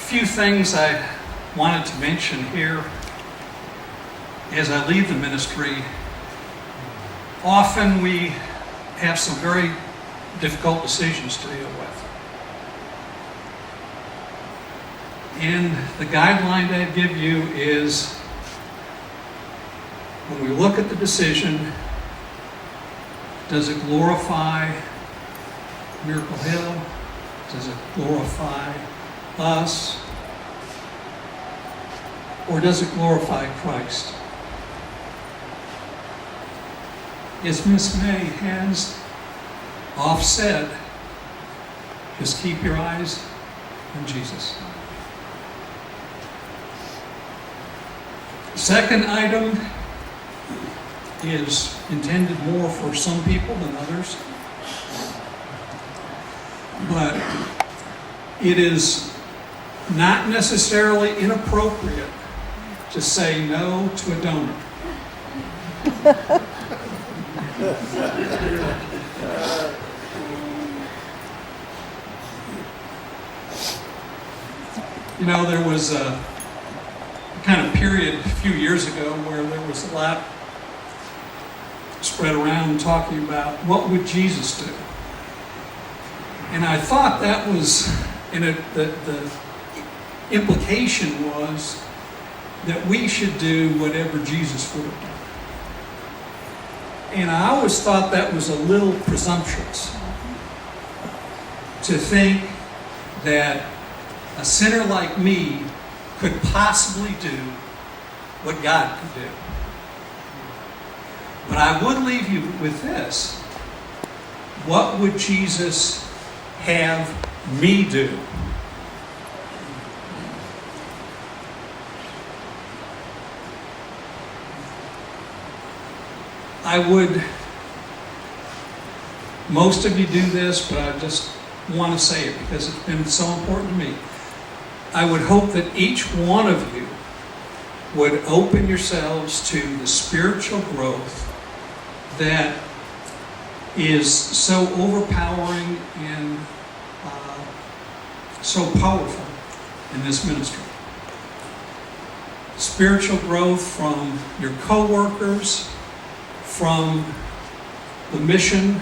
few things I wanted to mention here as I leave the ministry. Often we have some very difficult decisions to deal with. And the guideline that I give you is, when we look at the decision, does it glorify Miracle Hill? Does it glorify us? Or does it glorify Christ? As Miss May has oft said, just keep your eyes on Jesus. The second item is intended more for some people than others, but it is not necessarily inappropriate to say no to a donor. You know, there was a kind of period a few years ago where there was a lot spread around talking about what would Jesus do. And I thought that was, the implication was that we should do whatever Jesus would have done. And I always thought that was a little presumptuous to think that a sinner like me could possibly do what God could do. But I would leave you with this. What would Jesus have me do? I would, most of you do this, but I just want to say it because it's been so important to me. I would hope that each one of you would open yourselves to the spiritual growth that is so overpowering and so powerful in this ministry. Spiritual growth from your co-workers, from the mission,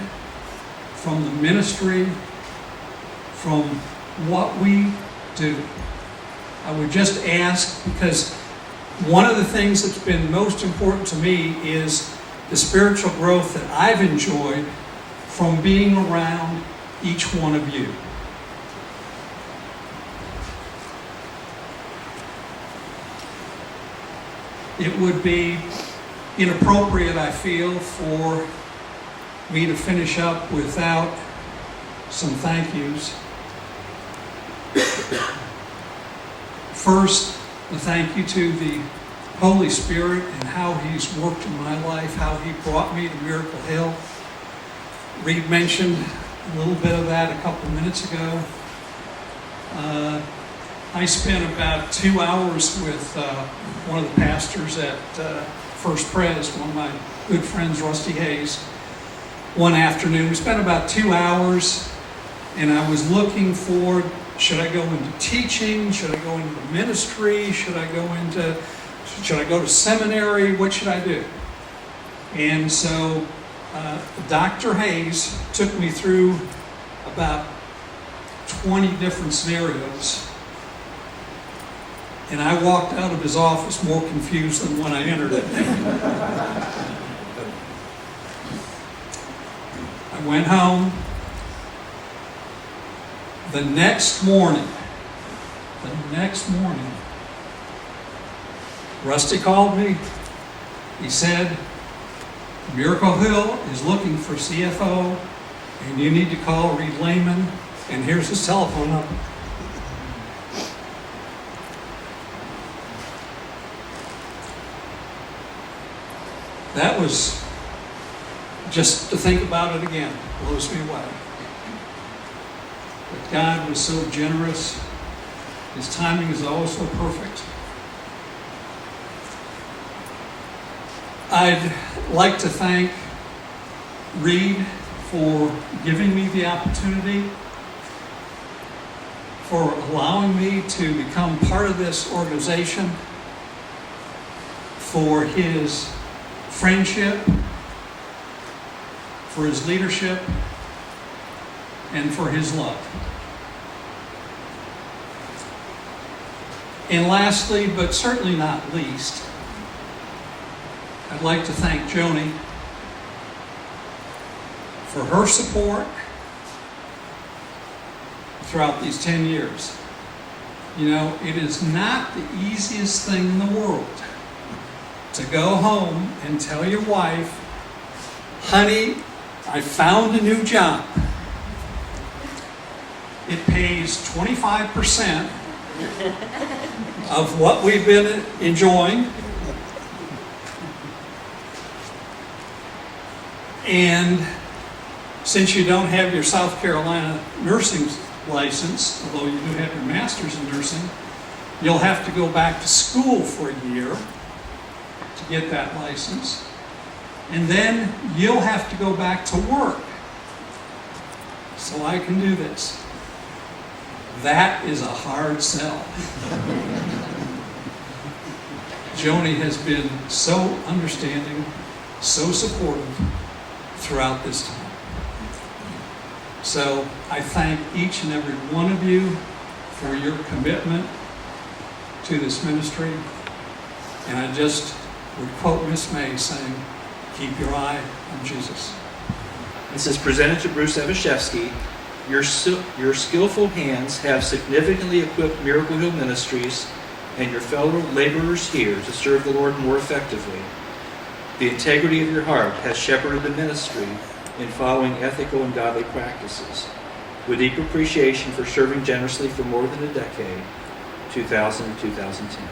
from the ministry, from what we do. I would just ask, because one of the things that's been most important to me is the spiritual growth that I've enjoyed from being around each one of you. It would be inappropriate, I feel, for me to finish up without some thank yous. First, a thank you to the Holy Spirit and how He's worked in my life, how He brought me to Miracle Hill. Reed mentioned a little bit of that a couple of minutes ago. I spent about 2 hours with one of the pastors at First Pres, one of my good friends, Rusty Hayes, one afternoon. We spent about 2 hours, and I was looking for, should I go into teaching? Should I go into ministry? Should I go to seminary? What should I do? And so Dr. Hayes took me through about 20 different scenarios. And I walked out of his office more confused than when I entered it. I went home. The next morning, Rusty called me. He said, Miracle Hill is looking for CFO, and you need to call Reed Lehman, and here's his telephone number. That was, just to think about it again, blows me away. But God was so generous. His timing is always so perfect. I'd like to thank Reed for giving me the opportunity, for allowing me to become part of this organization, for his friendship, for his leadership, and for his love. And lastly, but certainly not least, I'd like to thank Joni for her support throughout these 10 years. You know, it is not the easiest thing in the world to go home and tell your wife, honey, I found a new job. It pays 25% of what we've been enjoying. And since you don't have your South Carolina nursing license, although you do have your master's in nursing, you'll have to go back to school for a year to get that license. And then you'll have to go back to work so I can do this. That is a hard sell. Joni has been so understanding, so supportive throughout this time. So I thank each and every one of you for your commitment to this ministry. And I just would quote Miss May saying, keep your eye on Jesus. This is presented to Bruce Evashevsky. Your skillful hands have significantly equipped Miracle Hill Ministries and your fellow laborers here to serve the Lord more effectively. The integrity of your heart has shepherded the ministry in following ethical and godly practices. With deep appreciation for serving generously for more than a decade, 2000 to 2010.